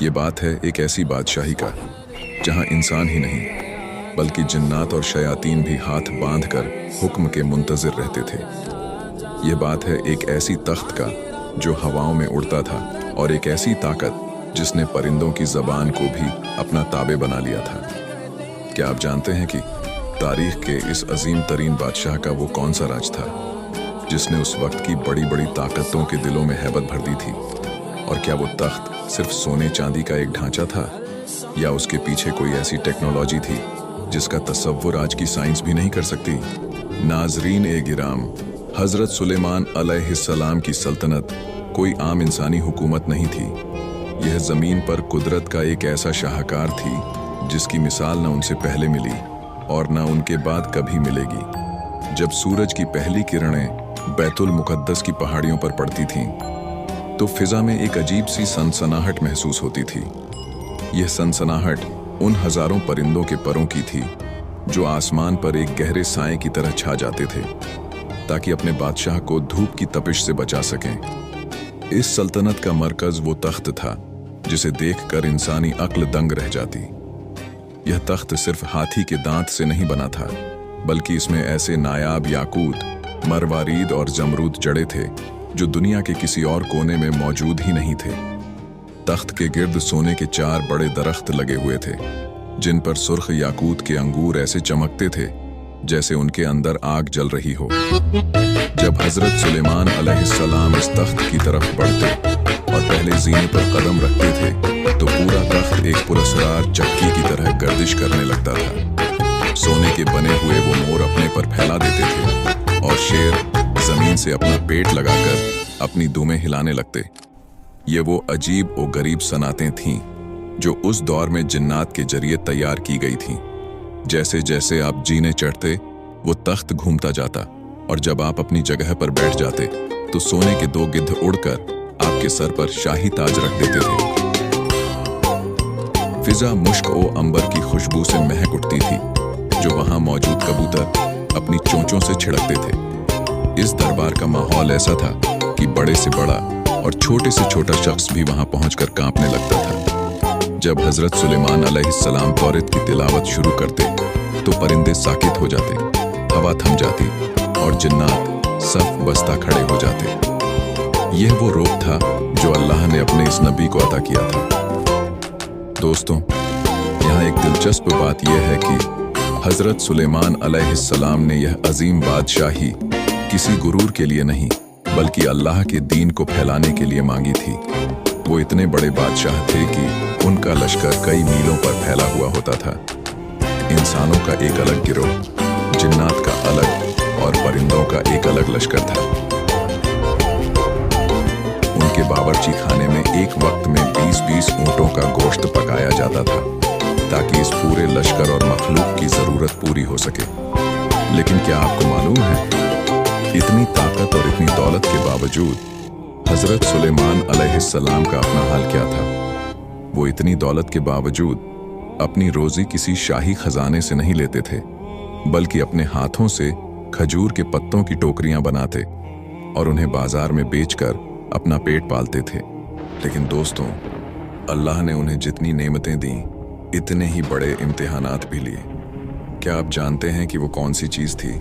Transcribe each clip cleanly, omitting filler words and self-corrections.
ये बात है एक ऐसी बादशाही का जहां इंसान ही नहीं बल्कि जिन्नात और शयातीन भी हाथ बांधकर हुक्म के मुंतजिर रहते थे। ये बात है एक ऐसी तख्त का जो हवाओं में उड़ता था और एक ऐसी ताकत जिसने परिंदों की जबान को भी अपना ताबे बना लिया था। क्या आप जानते हैं कि तारीख के इस अजीम तरीन बादशाह का वो कौन सा राज था जिसने उस वक्त की बड़ी बड़ी ताकतों के दिलों में हैबत भर दी थी? और क्या वो तख्त सिर्फ सोने चांदी का एक ढांचा था या उसके पीछे कोई ऐसी टेक्नोलॉजी थी जिसका तसव्वुर आज की साइंस भी नहीं कर सकती? नाजरीन ए गिराम, हजरत सुलेमान अलैहिस्सलाम की सल्तनत कोई आम इंसानी हुकूमत नहीं थी। यह जमीन पर कुदरत का एक ऐसा शाहकार थी जिसकी मिसाल न उनसे पहले मिली और न उनके बाद कभी मिलेगी। जब सूरज की पहली किरणें बैतुल मुकद्दस की पहाड़ियों पर पड़ती थीं, तो फिजा में एक अजीब सी सनसनाहट महसूस होती थी। यह सनसनाहट उन हजारों परिंदों के परों की थी जो आसमान पर एक गहरे साए की तरह छा जाते थे ताकि अपने बादशाह को धूप की तपिश से बचा सकें। इस सल्तनत का मरकज वो तख्त था जिसे देखकर इंसानी अक्ल दंग रह जाती। यह तख्त सिर्फ हाथी के दांत से नहीं बना था, बल्कि इसमें ऐसे नायाब याकूत, मरवारीद और जमरूद जड़े थे जो दुनिया के किसी और कोने में मौजूद ही नहीं थे। तख्त के गिर्द सोने के 4 बड़े दरख्त लगे हुए थे जिन पर सुर्ख याकूत के अंगूर ऐसे चमकते थे जैसे उनके अंदर आग जल रही हो। जब हजरत सुलेमान अलैहिस्सलाम इस तख्त की तरफ बढ़ते और पहले जीने पर कदम रखते थे तो पूरा तख्त एक पुरस्कार चक्की की तरह गर्दिश करने लगता था। सोने के बने हुए वो मोर अपने पर फैला देते थे और शेर जमीन से अपना पेट लगाकर अपनी दुमें हिलाने लगते। ये वो अजीब और गरीब सनातें थीं जो उस दौर में जिन्नात के जरिए तैयार की गई थीं। जैसे जैसे आप जीने चढ़ते वो तख्त घूमता जाता और जब आप अपनी जगह पर बैठ जाते तो सोने के 2 गिद्ध उड़कर आपके सर पर शाही ताज रख देते थे। फिजा मुश्क ओ अंबर की खुशबू से महक उठती थी जो वहां मौजूद कबूतर अपनी चोंचों से छिड़कते थे। इस दरबार का माहौल ऐसा था कि बड़े से बड़ा और छोटे से छोटा शख्स भी वहां पहुंचकर कांपने लगता था। जब हजरत सुलेमान अलैहिस्सलाम तौरात की तिलावत शुरू करते तो परिंदे साकित हो जाते, हवा थम जाती और जिन्नात सफ बस्ता खड़े हो जाते। यह वो रूप था जो अल्लाह ने अपने इस नबी को अता किया था। दोस्तों, यहाँ एक दिलचस्प बात यह है कि हजरत सुलेमान अलैहिस्सलाम ने यह अजीम बादशाही किसी गुरूर के लिए नहीं बल्कि अल्लाह के दीन को फैलाने के लिए मांगी थी। वो इतने बड़े बादशाह थे कि उनका लश्कर कई मीलों पर फैला हुआ होता था। इंसानों का एक अलग गिरोह, जिन्नात का अलग और परिंदों का एक अलग लश्कर था। उनके बावर्ची खाने में एक वक्त में 20-20 ऊंटों का गोश्त पकाया जाता था ताकि इस पूरे लश्कर और मखलूक की जरूरत पूरी हो सके। लेकिन क्या आपको मालूम है, इतनी ताकत और इतनी दौलत के बावजूद हजरत सुलेमान अलैहिस्सलाम का अपना हाल क्या था? वो इतनी दौलत के बावजूद अपनी रोजी किसी शाही खजाने से नहीं लेते थे बल्कि अपने हाथों से खजूर के पत्तों की टोकरियां बनाते और उन्हें बाजार में बेचकर अपना पेट पालते थे। लेकिन दोस्तों, अल्लाह ने उन्हें जितनी नेमतें दी इतने ही बड़े इम्तिहानात भी लिए। क्या आप जानते हैं कि वो कौन सी चीज थी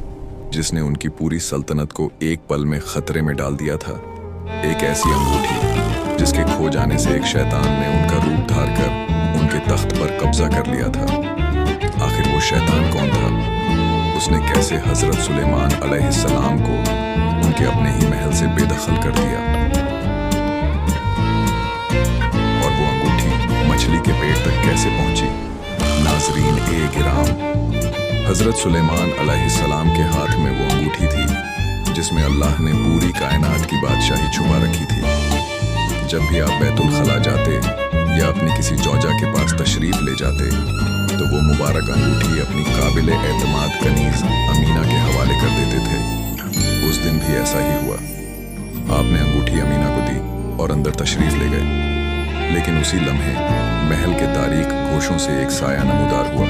जिसने उनकी पूरी सल्तनत को एक पल में खतरे में डाल दिया था? एक ऐसी अंगूठी जिसके खो जाने से एक शैतान ने उनका रूप धार कर उनके तख्त पर कब्जा कर लिया था। आखिर वो शैतान कौन था? उसने कैसे हजरत सुलेमान अलैहिस्सलाम को उनके अपने ही महल से बेदखल कर दिया? और वो अंगूठी मछली के पेट तक कैसे पहुंची? नाजरीन ए गिराम, हजरत सुलेमान अलैहिस्सलाम के हाथ में वो अंगूठी थी जिसमें अल्लाह ने पूरी कायनात की बादशाही छुपा रखी थी। जब भी आप बैतुल खला जाते या अपनी किसी चौजा के पास तशरीफ ले जाते तो वो मुबारक अंगूठी अपनी काबिल एतमाद कनीज अमीना के हवाले कर देते थे। उस दिन भी ऐसा ही हुआ। आपने अंगूठी अमीना को दी और अंदर तशरीफ ले गए। लेकिन उसी लम्हे महल के तारीक गोशों से एक साया नमूदार हुआ।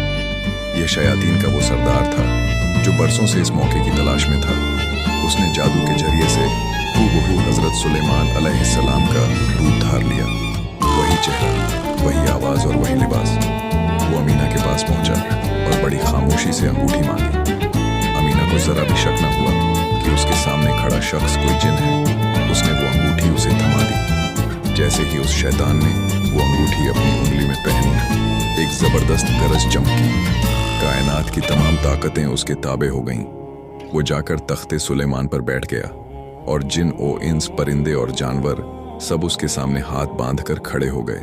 यह शयातीन का वो सरदार था जो बरसों से इस मौके की तलाश में था। उसने जादू के जरिए से हूबहू हजरत सुलेमान अलैहिस्सलाम का रूप धार लिया। वही चेहरा, जरा भी शक न हुआ कि उसके सामने खड़ा शख्स कोई जिन है। उसने वो अंगूठी उसे थमा दी। जैसे ही उस शैतान ने वो अंगूठी अपनी उंगली में पहनी, एक जबरदस्त गरज चमकी। कायनात की तमाम ताकतें उसके ताबे हो गईं। वो जाकर तख्ते सुलेमान पर बैठ गया और जिन ओ इंस, परिंदे और जानवर सब उसके सामने हाथ बांधकर खड़े हो गए।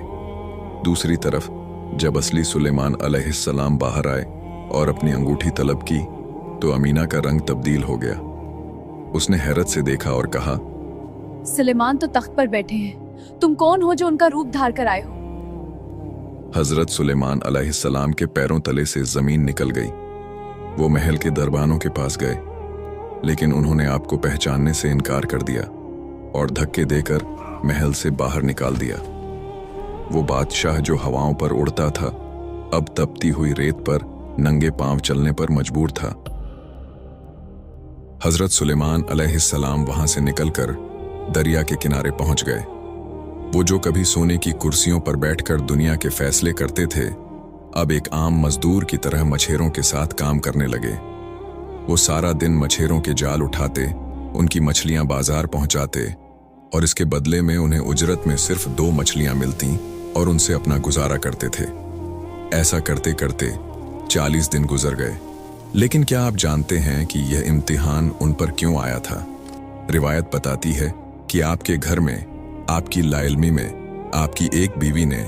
दूसरी तरफ जब असली सुलेमान अलैहिस्सलाम बाहर आए और अपनी अंगूठी तलब की तो अमीना का रंग तब्दील हो गया। उसने हैरत से देखा और कहा, सुलेमान तो तख्त पर बैठे हैं, तुम कौन हो जो उनका रूप धार कर आए हो? हजरत सुलेमान अलैहिस्सलाम के पैरों तले से जमीन निकल गई। वो महल के दरबानों के पास गए, लेकिन उन्होंने आपको पहचानने से इनकार कर दिया और धक्के देकर महल से बाहर निकाल दिया। वो बादशाह जो हवाओं पर उड़ता था, अब तपती हुई रेत पर नंगे पांव चलने पर मजबूर था। हजरत सुलेमान अलैहिस्सलाम वहां से निकलकर दरिया के किनारे पहुंच गए। वो जो कभी सोने की कुर्सियों पर बैठकर दुनिया के फैसले करते थे, अब एक आम मजदूर की तरह मछेरों के साथ काम करने लगे। वो सारा दिन मछेरों के जाल उठाते, उनकी मछलियां बाजार पहुंचाते और इसके बदले में उन्हें उजरत में सिर्फ 2 मछलियां मिलती और उनसे अपना गुजारा करते थे। ऐसा करते करते 40 दिन गुजर गए। लेकिन क्या आप जानते हैं कि यह इम्तिहान उन पर क्यों आया था? रिवायत बताती है कि आपके घर में, आपकी लाइल्मी में, आपकी एक बीवी ने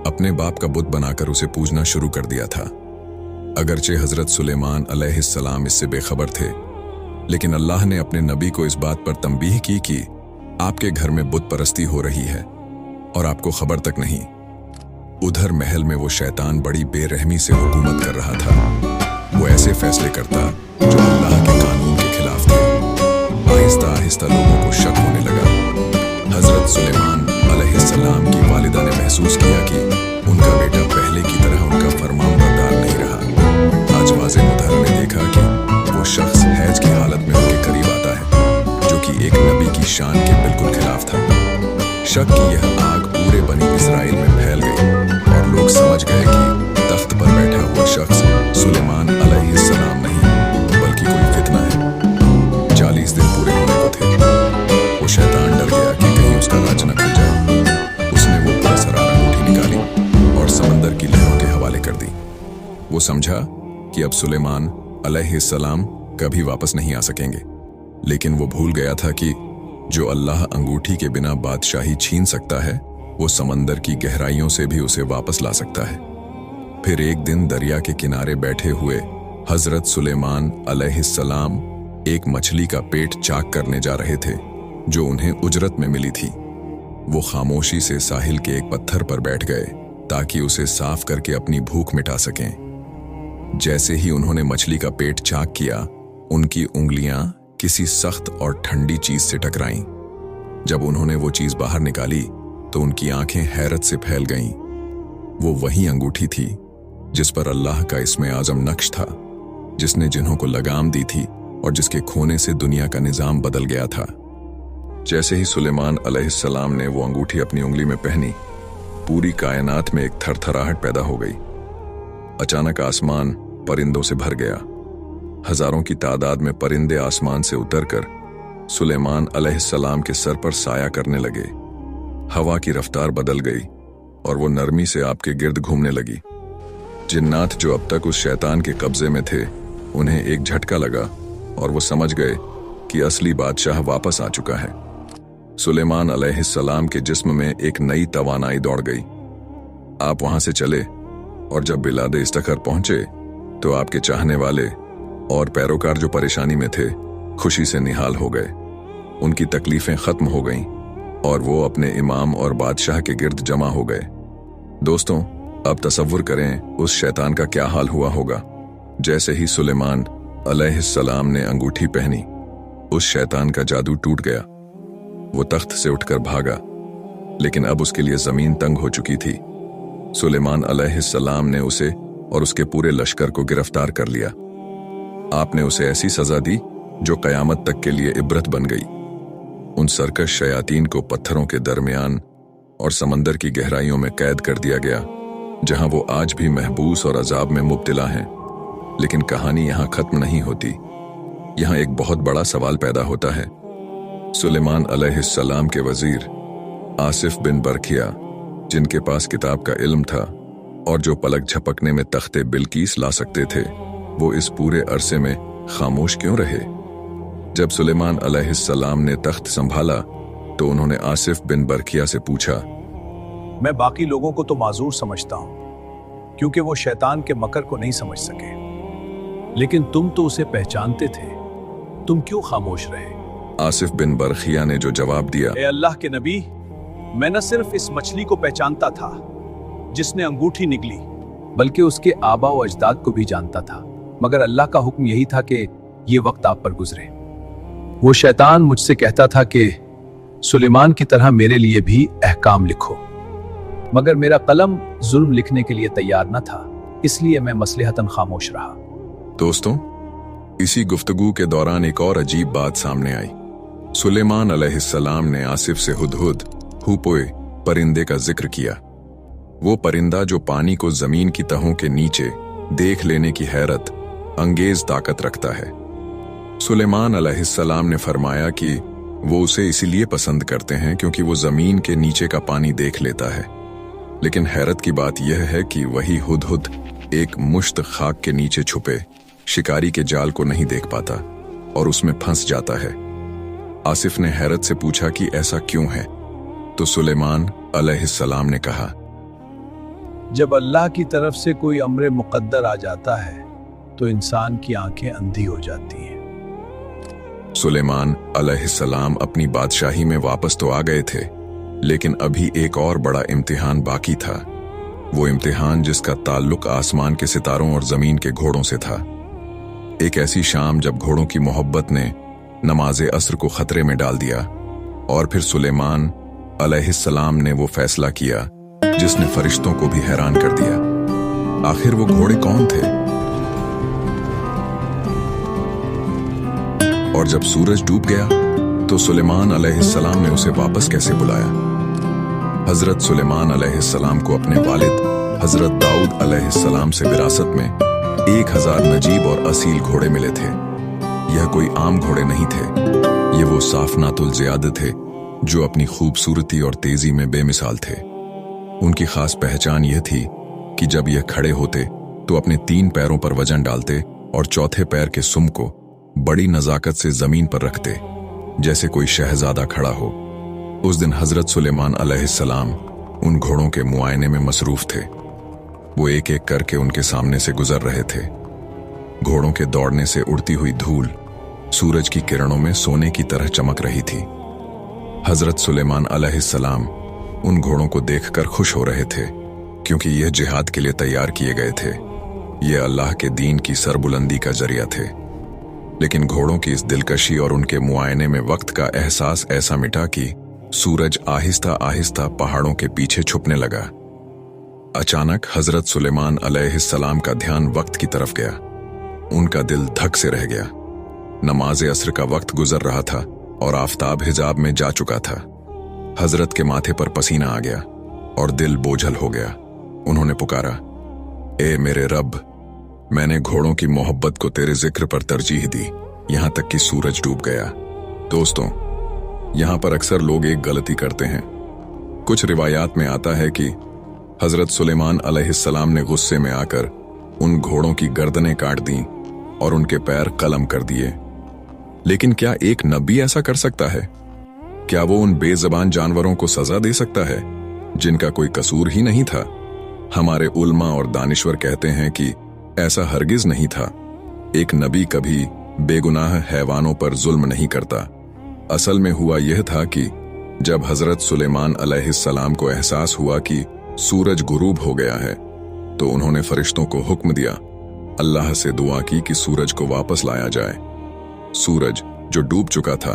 अपने बाप का बुत बनाकर उसे पूजना शुरू कर दिया था। अगरचे हजरत सुलेमान अलैहिस्सलाम इससे बेखबर थे, लेकिन अल्लाह ने अपने नबी को इस बात पर तंबीह की कि आपके घर में बुत परस्ती हो रही है और आपको खबर तक नहीं। उधर महल में वो शैतान बड़ी बेरहमी से हुकूमत कर रहा था। वो ऐसे फैसले करता जो अल्लाह के कानून के खिलाफ थे। आहिस्ता आहिस्ता लोगों को शक होने लगा। हजरत सुलेमान अलैहिस्सलाम की वालिदा ने महसूस किया कि उनका बेटा पहले की तरह उनका फरमानबरदार नहीं रहा। आज वाज़े मुताहरा ने देखा कि वो शख्स हैज की हालत में उनके करीब आता है, जो कि एक नबी की शान के बिल्कुल खिलाफ था। शक की यह आग पूरे बनी इस्राइल में फैल गई और लोग समझ गए कि तख्त पर बैठा हुआ शख्स सुलेमान अलैहिस्सलाम नहीं, बल्कि कोई फितना है। 40 दिन पूरे होने को थे। वो शैतान डर गया कि कहीं उसका राज न खुल जाए। उसने वो पुरस्कार अंगूठी निकाली और समंदर की लहरों के हवाले कर दी। वो समझा कि अब सुलेमान अलैहिस्सलाम कभी वापस नहीं आ सकेंगे, लेकिन वो भूल गया था कि जो अल्लाह अंगूठी के बिना बादशाही छीन सकता है, वो समंदर की गहराइयों से भी उसे वापस ला सकता है। फिर एक दिन दरिया के किनारे बैठे हुए हजरत सुलेमान अलैहिस्सलाम एक मछली का पेट चाक करने जा रहे थे, जो उन्हें उजरत में मिली थी। वो खामोशी से साहिल के एक पत्थर पर बैठ गए ताकि उसे साफ करके अपनी भूख मिटा सकें। जैसे ही उन्होंने मछली का पेट चाक किया, उनकी उंगलियां किसी सख्त और ठंडी चीज से टकराईं। जब उन्होंने वो चीज बाहर निकाली तो उनकी आंखें हैरत से फैल गईं। वो वही अंगूठी थी जिस पर अल्लाह का इस्मे आजम नक्श था, जिसने जिन्हों को लगाम दी थी और जिसके खोने से दुनिया का निजाम बदल गया था। जैसे ही सुलेमान अलैहिस्सलाम ने वो अंगूठी अपनी उंगली में पहनी, पूरी कायनात में एक थरथराहट पैदा हो गई। अचानक आसमान परिंदों से भर गया। हजारों की तादाद में परिंदे आसमान से उतरकर सुलेमान अलैहिस्सलाम के सर पर साया करने लगे। हवा की रफ्तार बदल गई और वो नरमी से आपके गिर्द घूमने लगी। जिन्नात जो अब तक उस शैतान के कब्जे में थे, उन्हें एक झटका लगा और वो समझ गए कि असली बादशाह वापस आ चुका है। सुलेमान अलैहिस्सलाम के जिस्म में एक नई तवानाई दौड़ गई। आप वहां से चले और जब बिलादे इस्तखर पहुंचे तो आपके चाहने वाले और पैरोकार जो परेशानी में थे, खुशी से निहाल हो गए। उनकी तकलीफें खत्म हो गईं और वो अपने इमाम और बादशाह के गिर्द जमा हो गए। दोस्तों, अब तसव्वुर करें उस शैतान का क्या हाल हुआ होगा। जैसे ही सुलेमान अलैहिस्सलाम ने अंगूठी पहनी, उस शैतान का जादू टूट गया। वो तख्त से उठकर भागा, लेकिन अब उसके लिए जमीन तंग हो चुकी थी। सुलेमान अलैहिस्सलाम ने उसे और उसके पूरे लश्कर को गिरफ्तार कर लिया। आपने उसे ऐसी सजा दी जो कयामत तक के लिए इबरत बन गई। उन सरकश शयातीन को पत्थरों के दरमियान और समंदर की गहराइयों में कैद कर दिया गया, जहां वो आज भी महबूस और अजाब में मुब्तला हैं। लेकिन कहानी यहां खत्म नहीं होती। यहाँ एक बहुत बड़ा सवाल पैदा होता है। सुलेमान अलैहिस्सलाम के वजीर आसिफ बिन बरखिया, जिनके पास किताब का इल्म था और जो पलक झपकने में तख्ते बिल्कीस ला सकते थे, वो इस पूरे अरसे में खामोश क्यों रहे? जब सुलेमान अलैहिस्सलाम ने तख्त संभाला तो उन्होंने आसिफ बिन बरखिया से पूछा, मैं बाकी लोगों को तो माजूर समझता हूं क्योंकि वो शैतान के मकर को नहीं समझ सके, लेकिन तुम तो उसे पहचानते थे, तुम क्यों खामोश रहे? आसिफ बिन बरखिया ने जो जवाब दिया, ए अल्लाह के नबी, मैं न सिर्फ इस मछली को पहचानता था जिसने अंगूठी निकली, बल्कि उसके आबा व अजदाद को भी जानता था, मगर अल्लाह का हुक्म यही था कि ये वक्त आप पर गुजरे। वो शैतान मुझसे कहता था कि सुलेमान की तरह मेरे लिए भी अहकाम लिखो, मगर मेरा कलम जुल्म लिखने के लिए तैयार न था, इसलिए मैं मसलहतन खामोश रहा। दोस्तों, इसी गुफ्तगू के दौरान एक और अजीब बात सामने आई। सुलेमान अलैहिस्सलाम ने आसिफ से हुदहुद, हुपोए परिंदे का जिक्र किया। वो परिंदा जो पानी को जमीन की तहों के नीचे देख लेने की हैरत अंगेज ताकत रखता है। सुलेमान अलैहिस्सलाम ने फरमाया कि वो उसे इसीलिए पसंद करते हैं क्योंकि वो जमीन के नीचे का पानी देख लेता है। लेकिन हैरत की बात यह है कि वही हुदहुद एक मुश्त खाक के नीचे छुपे शिकारी के जाल को नहीं देख पाता और उसमें फंस जाता है। आसिफ ने हैरत से पूछा कि ऐसा क्यों है, तो सुलेमान अलैहिस्सलाम ने कहा, जब अल्लाह की तरफ से कोई अम्र मुकद्दर आ जाता है तो इंसान की आंखें अंधी हो जाती हैं। सुलेमान अलैहिस्सलाम अपनी बादशाही में वापस तो आ गए थे, लेकिन अभी एक और बड़ा इम्तिहान बाकी था। वो इम्तिहान जिसका ताल्लुक आसमान के सितारों और जमीन के घोड़ों से था। एक ऐसी शाम जब घोड़ों की मोहब्बत ने नमाज़े अस्र को खतरे में डाल दिया और फिर सुलेमान अलैहिस्सलाम ने वो फैसला किया जिसने फरिश्तों को भी हैरान कर दिया। आखिर वो घोड़े कौन थे? और जब सूरज डूब गया तो सुलेमान अलैहिस्सलाम ने उसे वापस कैसे बुलाया? हजरत सुलेमान अलैहिस्सलाम को अपने वालिद हजरत दाऊद अलैहिस्सलाम से विरासत में 1000 नजीब और असील घोड़े मिले थे। यह कोई आम घोड़े नहीं थे, ये वो साफनातुल ज़ियाद थे जो अपनी खूबसूरती और तेजी में बेमिसाल थे। उनकी खास पहचान यह थी कि जब यह खड़े होते तो अपने 3 पैरों पर वजन डालते और चौथे पैर के सुम को बड़ी नजाकत से जमीन पर रखते, जैसे कोई शहजादा खड़ा हो। उस दिन हजरत सुलेमान अलैहिस्सलाम उन घोड़ों के मुआयने में मसरूफ थे। वो एक एक करके उनके सामने से गुजर रहे थे। घोड़ों के दौड़ने से उड़ती हुई धूल सूरज की किरणों में सोने की तरह चमक रही थी। हजरत सुलेमान अलैहिस्सलाम उन घोड़ों को देखकर खुश हो रहे थे क्योंकि यह जिहाद के लिए तैयार किए गए थे। ये अल्लाह के दीन की सरबुलंदी का जरिया थे। लेकिन घोड़ों की इस दिलकशी और उनके मुआयने में वक्त का एहसास ऐसा मिटा कि सूरज आहिस्ता आहिस्ता पहाड़ों के पीछे छुपने लगा। अचानक हजरत सुलेमान अलैहिस्सलाम का ध्यान वक्त की तरफ गया। उनका दिल धक से रह गया। नमाज अस्र का वक्त गुजर रहा था और आफताब हिजाब में जा चुका था। हजरत के माथे पर पसीना आ गया और दिल बोझल हो गया। उन्होंने पुकारा, ए मेरे रब, मैंने घोड़ों की मोहब्बत को तेरे जिक्र पर तरजीह दी, यहां तक कि सूरज डूब गया। दोस्तों, यहां पर अक्सर लोग एक गलती करते हैं। कुछ रिवायात में आता है कि हजरत सुलेमान अलैहिस्सलाम ने गुस्से में आकर उन घोड़ों की गर्दनें काट दी और उनके पैर कलम कर दिए। लेकिन क्या एक नबी ऐसा कर सकता है? क्या वो उन बेज़बान जानवरों को सजा दे सकता है जिनका कोई कसूर ही नहीं था? हमारे उल्मा और दानिश्वर कहते हैं कि ऐसा हरगिज नहीं था। एक नबी कभी बेगुनाह हैवानों पर जुल्म नहीं करता। असल में हुआ यह था कि जब हजरत सुलेमान अलैहिस्सलाम को एहसास हुआ कि सूरज गुरूब हो गया है, तो उन्होंने फरिश्तों को हुक्म दिया, अल्लाह से दुआ की कि सूरज को वापस लाया जाए। सूरज जो डूब चुका था,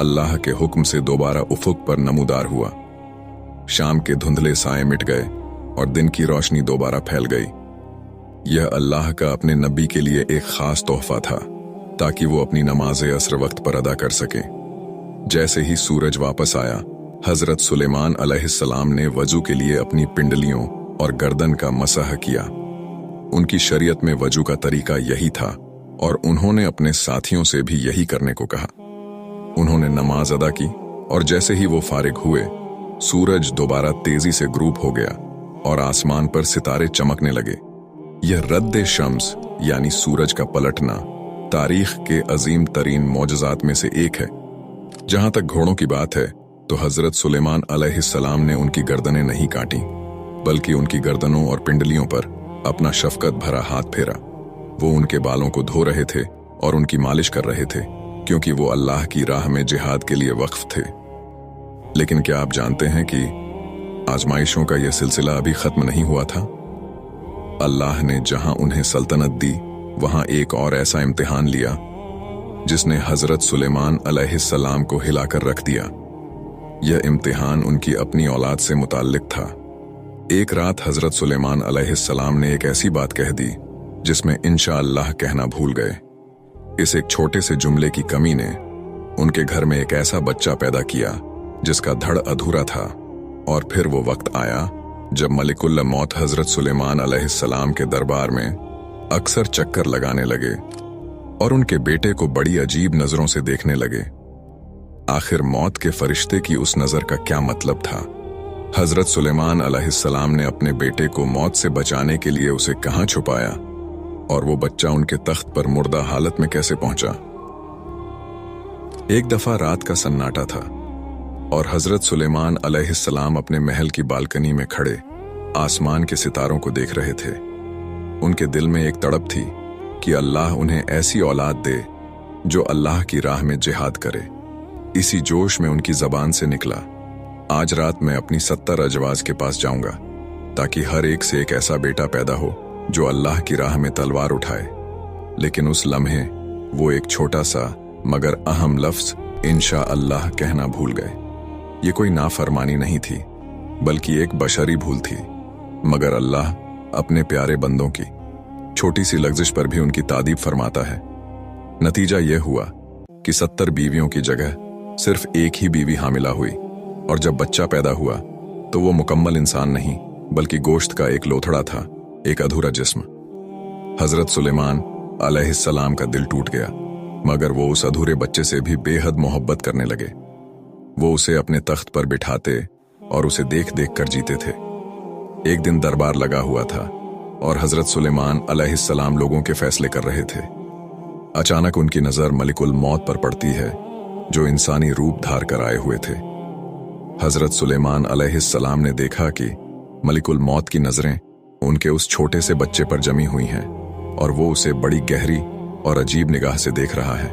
अल्लाह के हुक्म से दोबारा उफुक पर नमूदार हुआ। शाम के धुंधले साए मिट गए और दिन की रोशनी दोबारा फैल गई। यह अल्लाह का अपने नबी के लिए एक खास तोहफा था ताकि वो अपनी नमाज अस्र वक्त पर अदा कर सके। जैसे ही सूरज वापस आया, हजरत सुलेमान अलैहिस्सलाम ने वजू के लिए अपनी पिंडलियों और गर्दन का मसह किया। उनकी शरीयत में वजू का तरीका यही था और उन्होंने अपने साथियों से भी यही करने को कहा। उन्होंने नमाज अदा की और जैसे ही वो फारिग हुए, सूरज दोबारा तेजी से ग्रुप हो गया और आसमान पर सितारे चमकने लगे। यह रद्द शम्स यानी सूरज का पलटना तारीख के अजीम तरीन मौजज़ात में से एक है। जहां तक घोड़ों की बात है तो हजरत सुलेमान अलैहिस्सलाम ने उनकी गर्दनें नहीं काटी, बल्कि उनकी गर्दनों और पिंडलियों पर अपना शफकत भरा हाथ फेरा। वो उनके बालों को धो रहे थे और उनकी मालिश कर रहे थे, क्योंकि वो अल्लाह की राह में जिहाद के लिए वक्फ थे। लेकिन क्या आप जानते हैं कि आजमाइशों का यह सिलसिला अभी खत्म नहीं हुआ था? अल्लाह ने जहां उन्हें सल्तनत दी, वहां एक और ऐसा इम्तिहान लिया जिसने हजरत सुलेमान अलैहिस्सलाम को हिलाकर रख दिया। यह इम्तिहान उनकी अपनी औलाद से मुताल्लिक था। एक रात हजरत सुलेमान अलैहिस्सलाम ने एक ऐसी बात कह दी जिसमें इंशाअल्लाह कहना भूल गए। इस एक छोटे से जुमले की कमी ने उनके घर में एक ऐसा बच्चा पैदा किया जिसका धड़ अधूरा था। और फिर वो वक्त आया जब मलिकुल मौत हजरत सुलेमान अलैहिस्सलाम के दरबार में अक्सर चक्कर लगाने लगे और उनके बेटे को बड़ी अजीब नजरों से देखने लगे। आखिर मौत के फरिश्ते की उस नजर का क्या मतलब था? हजरत सुलेमान अलैहिस्सलाम ने अपने बेटे को मौत से बचाने के लिए उसे कहां छुपाया, और वो बच्चा उनके तख्त पर मुर्दा हालत में कैसे पहुंचा? एक दफा रात का सन्नाटा था और हजरत सुलेमान अलैहिस्सलाम अपने महल की बालकनी में खड़े आसमान के सितारों को देख रहे थे। उनके दिल में एक तड़प थी कि अल्लाह उन्हें ऐसी औलाद दे जो अल्लाह की राह में जिहाद करे। इसी जोश में उनकी जबान से निकला, आज रात मैं अपनी 70 अजवाज के पास जाऊंगा ताकि हर एक से एक ऐसा बेटा पैदा हो जो अल्लाह की राह में तलवार उठाए। लेकिन उस लम्हे वो एक छोटा सा मगर अहम लफ्ज इंशाअल्लाह कहना भूल गए। ये कोई नाफरमानी नहीं थी, बल्कि एक बशरी भूल थी, मगर अल्लाह अपने प्यारे बंदों की छोटी सी लग्जिश पर भी उनकी तारीफ फरमाता है। नतीजा यह हुआ कि 70 बीवियों की जगह सिर्फ एक ही बीवी हामिला हुई, और जब बच्चा पैदा हुआ तो वो मुकम्मल इंसान नहीं बल्कि गोश्त का एक लोथड़ा था, एक अधूरा जिस्म। हजरत सुलेमान अलैहिस्सलाम का दिल टूट गया, मगर वो उस अधूरे बच्चे से भी बेहद मोहब्बत करने लगे। वो उसे अपने तख्त पर बिठाते और उसे देख देख कर जीते थे। एक दिन दरबार लगा हुआ था और हजरत सुलेमान अलैहिस्सलाम लोगों के फैसले कर रहे थे। अचानक उनकी नजर मलिकुल मौत पर पड़ती है जो इंसानी रूप धार कर आए हुए थे। हजरत सुलेमान अलैहिस्सलाम ने देखा कि मलिकुल मौत की नजरें उनके उस छोटे से बच्चे पर जमी हुई हैं और वो उसे बड़ी गहरी और अजीब निगाह से देख रहा है।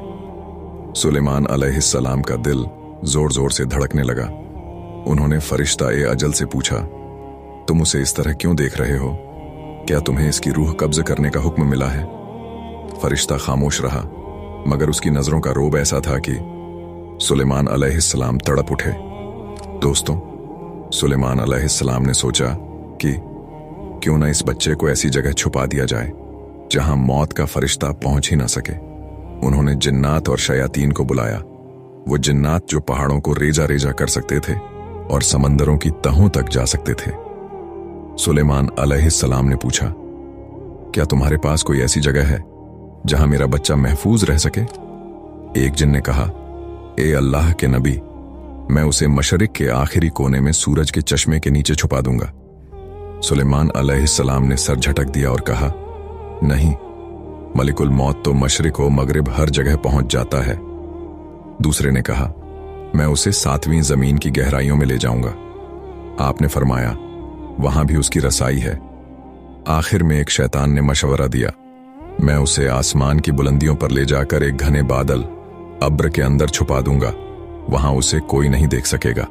सुलेमान अलैहिस्सलाम का दिल जोर जोर से धड़कने लगा। उन्होंने फरिश्ता-ए अजल से पूछा, तुम उसे इस तरह क्यों देख रहे हो? क्या तुम्हें इसकी रूह कब्ज करने का हुक्म मिला है? फरिश्ता खामोश रहा, मगर उसकी नजरों का रोब ऐसा था कि सुलेमान अलैहिस्सलाम तड़प उठे। दोस्तों, सुलेमान अलैहिस्सलाम ने सोचा कि क्यों ना इस बच्चे को ऐसी जगह छुपा दिया जाए जहां मौत का फरिश्ता पहुंच ही ना सके। उन्होंने जिन्नात और शयातीन को बुलाया, वो जिन्नात जो पहाड़ों को रेजा रेजा कर सकते थे और समंदरों की तहों तक जा सकते थे। सुलेमान अलैहिस्सलाम ने पूछा, क्या तुम्हारे पास कोई ऐसी जगह है जहां मेरा बच्चा महफूज रह सके? एक जिन ने कहा, ए अल्लाह के नबी, मैं उसे मशरिक के आखिरी कोने में सूरज के चश्मे के नीचे छुपा दूंगा। सुलेमान अलैहिस्सलाम ने सर झटक दिया और कहा, नहीं, मलिकुल मौत तो मशरिक व मगरिब हर जगह पहुंच जाता है। दूसरे ने कहा, मैं उसे 7वीं जमीन की गहराइयों में ले जाऊंगा। आपने फरमाया, वहां भी उसकी रसाई है। आखिर में एक शैतान ने मशवरा दिया, मैं उसे आसमान की बुलंदियों पर ले जाकर एक घने बादल अब्र के अंदर छुपा दूंगा, वहां उसे कोई नहीं देख सकेगा।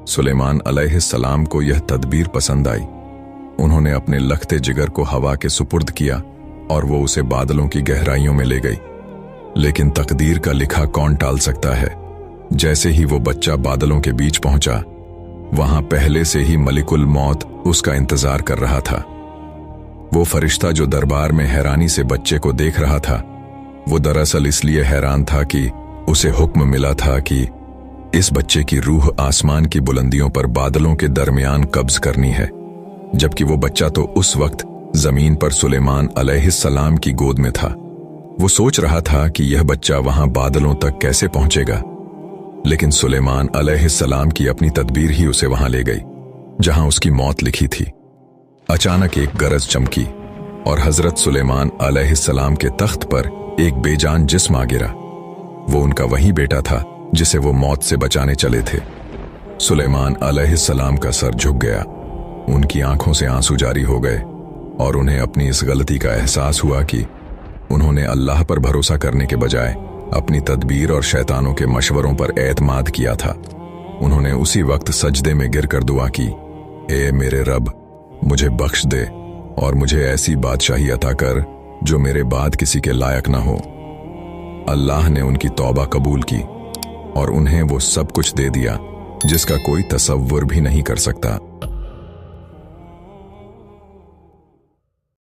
सुलेमान अलैहिस्सलाम को यह तदबीर पसंद आई। उन्होंने अपने लखते जिगर को हवा के सुपुर्द किया और वो उसे बादलों की गहराइयों में ले गई। लेकिन तकदीर का लिखा कौन टाल सकता है? जैसे ही वो बच्चा बादलों के बीच पहुंचा, वहां पहले से ही मलिकुल मौत उसका इंतजार कर रहा था। वो फरिश्ता जो दरबार में हैरानी से बच्चे को देख रहा था, वो दरअसल इसलिए हैरान था कि उसे हुक्म मिला था कि इस बच्चे की रूह आसमान की बुलंदियों पर बादलों के दरमियान कब्ज करनी है, जबकि वो बच्चा तो उस वक्त जमीन पर सुलेमान अलैहिस्सलाम की गोद में था। वो सोच रहा था कि यह बच्चा वहां बादलों तक कैसे पहुंचेगा, लेकिन सुलेमान अलैहिस्सलाम की अपनी तदबीर ही उसे वहां ले गई जहां उसकी मौत लिखी थी। अचानक एक गरज चमकी और हजरत सुलेमान अलैहिस्सलाम के तख्त पर एक बेजान जिस्म आ गिरा। वो उनका वही बेटा था जिसे वो मौत से बचाने चले थे। सुलेमान अलैहिस्सलाम का सर झुक गया, उनकी आंखों से आंसू जारी हो गए और उन्हें अपनी इस गलती का एहसास हुआ कि उन्होंने अल्लाह पर भरोसा करने के बजाय अपनी तदबीर और शैतानों के मशवरों पर एतमाद किया था। उन्होंने उसी वक्त सजदे में गिरकर दुआ की, ए मेरे रब, मुझे बख्श दे और मुझे ऐसी बादशाही अता कर जो मेरे बाद किसी के लायक न हो। अल्लाह ने उनकी तौबा कबूल की और उन्हें वो सब कुछ दे दिया जिसका कोई तसव्वुर भी नहीं कर सकता।